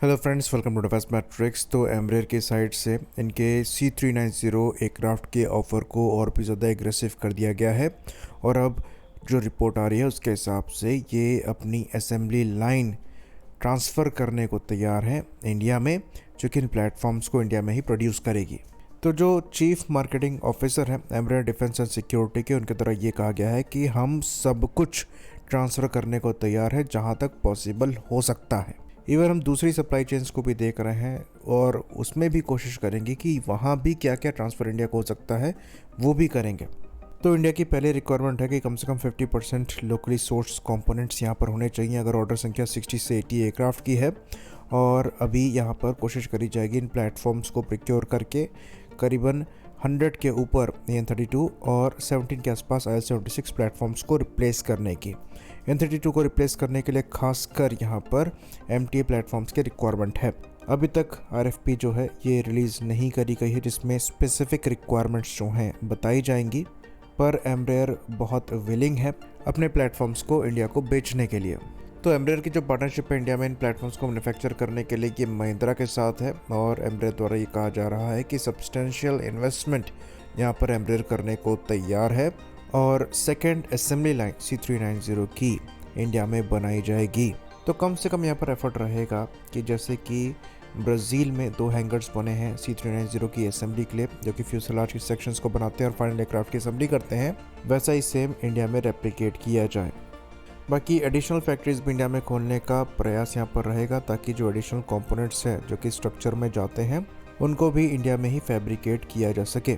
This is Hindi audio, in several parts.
Hello friends, welcome to defence matrix. तो एम्ब्रेयर की साइड से इनके C390 एयरक्राफ्ट के ऑफ़र को और भी ज़्यादा एग्रेसिव कर दिया गया है। और अब जो रिपोर्ट आ रही है उसके हिसाब से ये अपनी असेंबली लाइन ट्रांसफ़र करने को तैयार है इंडिया में, जो कि इन प्लेटफॉर्म्स को इंडिया में ही प्रोड्यूस करेगी। तो जो चीफ मार्केटिंग ऑफिसर हैं एम्ब्रेयर डिफेंस एंड सिक्योरिटी के, उनके द्वारा ये कहा गया है कि हम सब कुछ ट्रांसफ़र करने को तैयार है जहाँ तक पॉसिबल हो सकता है। इवन हम दूसरी सप्लाई चेन्स को भी देख रहे हैं और उसमें भी कोशिश करेंगे कि वहाँ भी क्या क्या ट्रांसफ़र इंडिया को हो सकता है वो भी करेंगे। तो इंडिया की पहली रिक्वायरमेंट है कि कम से कम 50% लोकली सोर्स कंपोनेंट्स यहाँ पर होने चाहिए अगर ऑर्डर संख्या 60 से 80 एयरक्राफ्ट की है। और अभी यहाँ पर कोशिश करी जाएगी इन प्लेटफॉर्म्स को प्रिक्योर करके करीबन 100 के ऊपर AN-32 और 17 के आसपास IL-76 प्लेटफॉर्म्स को रिप्लेस करने की। AN-32 को रिप्लेस करने के लिए खासकर यहाँ पर MTA प्लेटफॉर्म्स की रिक्वायरमेंट है। अभी तक RFP जो है ये रिलीज़ नहीं करी गई है जिसमें स्पेसिफिक रिक्वायरमेंट्स जो हैं बताई जाएंगी, पर एम्ब्रेयर बहुत विलिंग है अपने प्लेटफॉर्म्स को इंडिया को बेचने के लिए। तो एम्ब्रेयर की जो पार्टनरशिप है इंडिया में इन प्लेटफॉर्म्स को मैन्युफैक्चर करने के लिए ये महिंद्रा के साथ है और एम्ब्रेयर द्वारा ये कहा जा रहा है कि सब्सटेंशियल इन्वेस्टमेंट यहाँ पर एम्ब्रेयर करने को तैयार है और सेकेंड असेंबली लाइन C390 की इंडिया में बनाई जाएगी। तो कम से कम यहाँ पर एफर्ट रहेगा कि जैसे कि ब्राज़ील में 2 हैंगर्स बने हैं C390 की असेंबली के लिए, जो कि फ्यूसलाज के सेक्शंस को बनाते हैं और फाइनल एयरक्राफ्ट की असेंबली करते हैं, वैसा ही सेम इंडिया में रेप्लिकेट किया जाए। बाकी एडिशनल फैक्ट्रीज भी इंडिया में खोलने का प्रयास यहाँ पर रहेगा ताकि जो एडिशनल कंपोनेंट्स हैं जो कि स्ट्रक्चर में जाते हैं उनको भी इंडिया में ही फैब्रिकेट किया जा सके।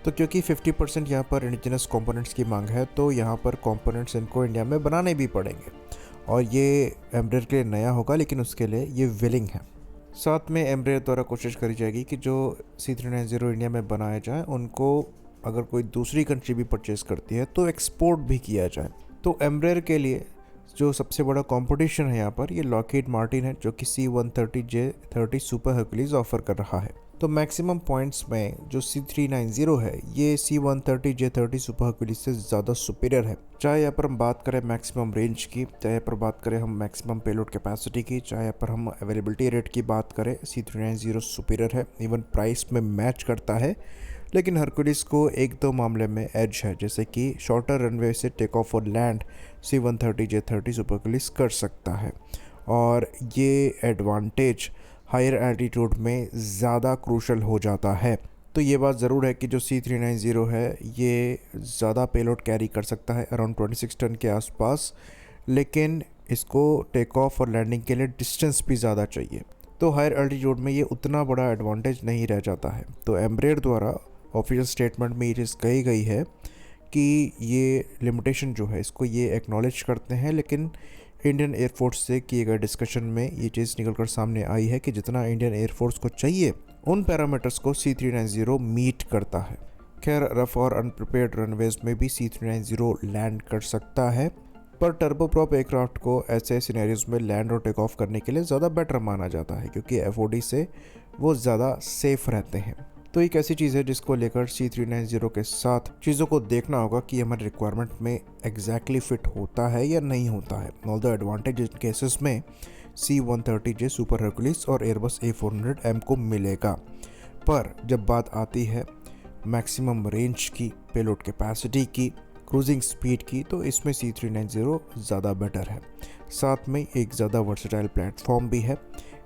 तो क्योंकि 50% यहाँ पर इंडिजिनस कंपोनेंट्स की मांग है तो यहाँ पर कंपोनेंट्स इनको इंडिया में बनाने भी पड़ेंगे और ये एम्ब्रेयर के लिए नया होगा, लेकिन उसके लिए ये विलिंग है। साथ में एम्ब्रेयर द्वारा कोशिश करी जाएगी कि जो C390 इंडिया में बनाया जाए उनको अगर कोई दूसरी कंट्री भी परचेज़ करती है तो एक्सपोर्ट भी किया जाए। तो एम्ब्रेयर के लिए जो सबसे बड़ा कंपटीशन है यहाँ पर ये लॉकहीड मार्टिन है, जो कि C-130J-30 सुपर हर्कुलीज ऑफर कर रहा है। तो मैक्सिमम पॉइंट्स में जो C390 है ये C-130J-30 सुपर हर्कुलीज से ज़्यादा सुपीरियर है। चाहे यहाँ पर हम बात करें मैक्सिमम रेंज की, चाहे यहाँ पर बात करें हम मैक्सिमम पेलोड कैपेसिटी की, चाहे यहाँ पर हम अवेलेबिलिटी रेट की बात करें, C390 सुपीरियर है। इवन प्राइस में मैच करता है, लेकिन हरकुलिस को एक दो मामले में एज है, जैसे कि शॉर्टर रनवे से टेक ऑफ और लैंड C-130J-30 सुपर हरकुलिस कर सकता है और ये एडवांटेज हायर एल्टीट्यूड में ज़्यादा क्रूशल हो जाता है। तो ये बात ज़रूर है कि जो C390 है ये ज़्यादा पेलोड कैरी कर सकता है अराउंड 26 टन के आसपास, लेकिन इसको टेक ऑफ और लैंडिंग के लिए डिस्टेंस भी ज़्यादा चाहिए। तो हायर एल्टीट्यूड में ये उतना बड़ा एडवांटेज नहीं रह जाता है। तो एम्ब्रेयर द्वारा ऑफिशियल स्टेटमेंट में ये चीज़ कही गई है कि ये लिमिटेशन जो है इसको ये एक्नॉलेज करते हैं, लेकिन इंडियन एयरफोर्स से किए गए डिस्कशन में ये चीज़ निकल कर सामने आई है कि जितना इंडियन एयरफोर्स को चाहिए उन पैरामीटर्स को C390 मीट करता है। खैर, रफ और अनप्रिपेयर्ड रनवेज में भी C390 लैंड कर सकता है, पर टर्बोप्रॉप एयरक्राफ्ट को ऐसे सिनेरियोज में लैंड और टेक ऑफ करने के लिए ज़्यादा बेटर माना जाता है क्योंकि FOD से वो ज़्यादा सेफ रहते हैं। तो एक ऐसी चीज़ है जिसको लेकर C390 के साथ चीज़ों को देखना होगा कि हमारे रिक्वायरमेंट में एग्जैक्टली फिट होता है या नहीं होता है। ऑल द एडवांटेज केसेस में C-130J सुपर हर्कुलिस और एयरबस A400M को मिलेगा, पर जब बात आती है मैक्सिमम रेंज की, पेलोड कैपेसिटी की, क्रूजिंग स्पीड की, तो इसमें C390 ज़्यादा बेटर है। साथ में एक ज़्यादा वर्सेटाइल प्लेटफॉर्म भी है,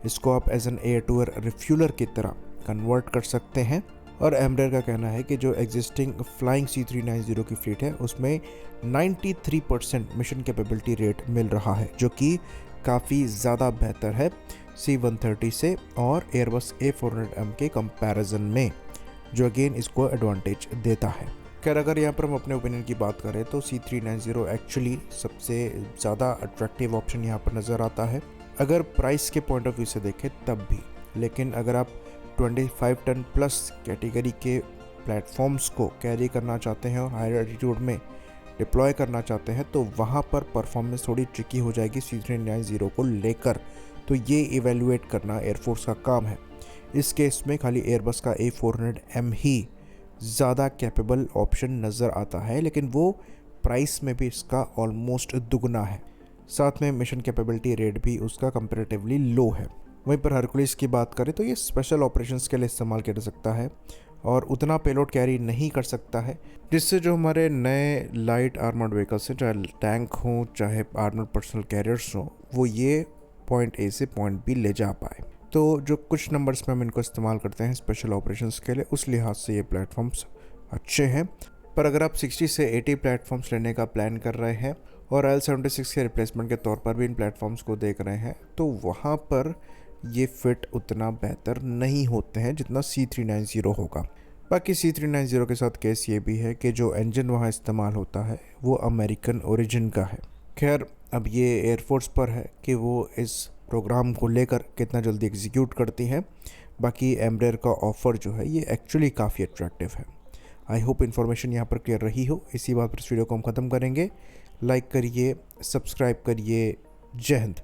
इसको आप as an air to air refueller की तरह कन्वर्ट कर सकते हैं। और एम्ब्रेयर का कहना है कि जो एग्जिस्टिंग फ्लाइंग C390 की फ्लीट है उसमें 93% मिशन कैपेबिलिटी रेट मिल रहा है, जो कि काफ़ी ज़्यादा बेहतर है C-130 से और एयरबस A400M के कंपैरिजन में, जो अगेन इसको एडवांटेज देता है। खैर, अगर यहाँ पर हम अपने ओपिनियन की बात करें तो C390 एक्चुअली सबसे ज़्यादा अट्रैक्टिव ऑप्शन यहाँ पर नज़र आता है अगर प्राइस के पॉइंट ऑफ व्यू से देखें तब भी। लेकिन अगर आप 25 टन प्लस कैटेगरी के प्लेटफॉर्म्स को कैरी करना चाहते हैं और हायर एल्टीट्यूड में डिप्लॉय करना चाहते हैं तो वहाँ पर परफॉर्मेंस थोड़ी ट्रिकी हो जाएगी C390 को लेकर। तो ये इवेल्युएट करना एयरफोर्स का काम है। इस केस में खाली एयरबस का A400M ही ज़्यादा कैपेबल ऑप्शन नज़र आता है, लेकिन वो प्राइस में भी इसका ऑलमोस्ट दुगना है। साथ में मिशन कैपेबिलिटी रेट भी उसका कंपैरेटिवली लो है। वहीं पर हरकुलिस की बात करें तो ये स्पेशल ऑपरेशंस के लिए इस्तेमाल किया जा सकता है और उतना पेलोड कैरी नहीं कर सकता है, जिससे जो हमारे नए लाइट आर्मर्ड व्हीकल्स हैं, चाहे टैंक हों चाहे आर्मर्ड पर्सनल कैरियर्स हों, वो ये पॉइंट ए से पॉइंट बी ले जा पाए। तो जो कुछ नंबर्स में हम इनको इस्तेमाल करते हैं स्पेशल ऑपरेशंस के लिए, उस लिहाज से ये प्लेटफॉर्म्स अच्छे हैं। पर अगर आप 60 से 80 प्लेटफॉर्म्स लेने का प्लान कर रहे हैं और L76 के रिप्लेसमेंट के तौर पर भी इन प्लेटफॉर्म्स को देख रहे हैं, तो वहाँ पर ये फिट उतना बेहतर नहीं होते हैं जितना C390 होगा। बाकी C390 के साथ केस ये भी है कि जो इंजन वहाँ इस्तेमाल होता है वो अमेरिकन ओरिजिन का है। खैर, अब ये एयरफोर्स पर है कि वो इस प्रोग्राम को लेकर कितना जल्दी एग्जीक्यूट करती हैं। बाकी एम्ब्रेयर का ऑफ़र जो है ये एक्चुअली काफ़ी अट्रैक्टिव है। आई होप इन्फॉर्मेशन यहाँ पर क्लियर रही हो। इसी बात पर इस वीडियो को हम ख़त्म करेंगे। लाइक करिए, सब्सक्राइब करिए। जय हिंद।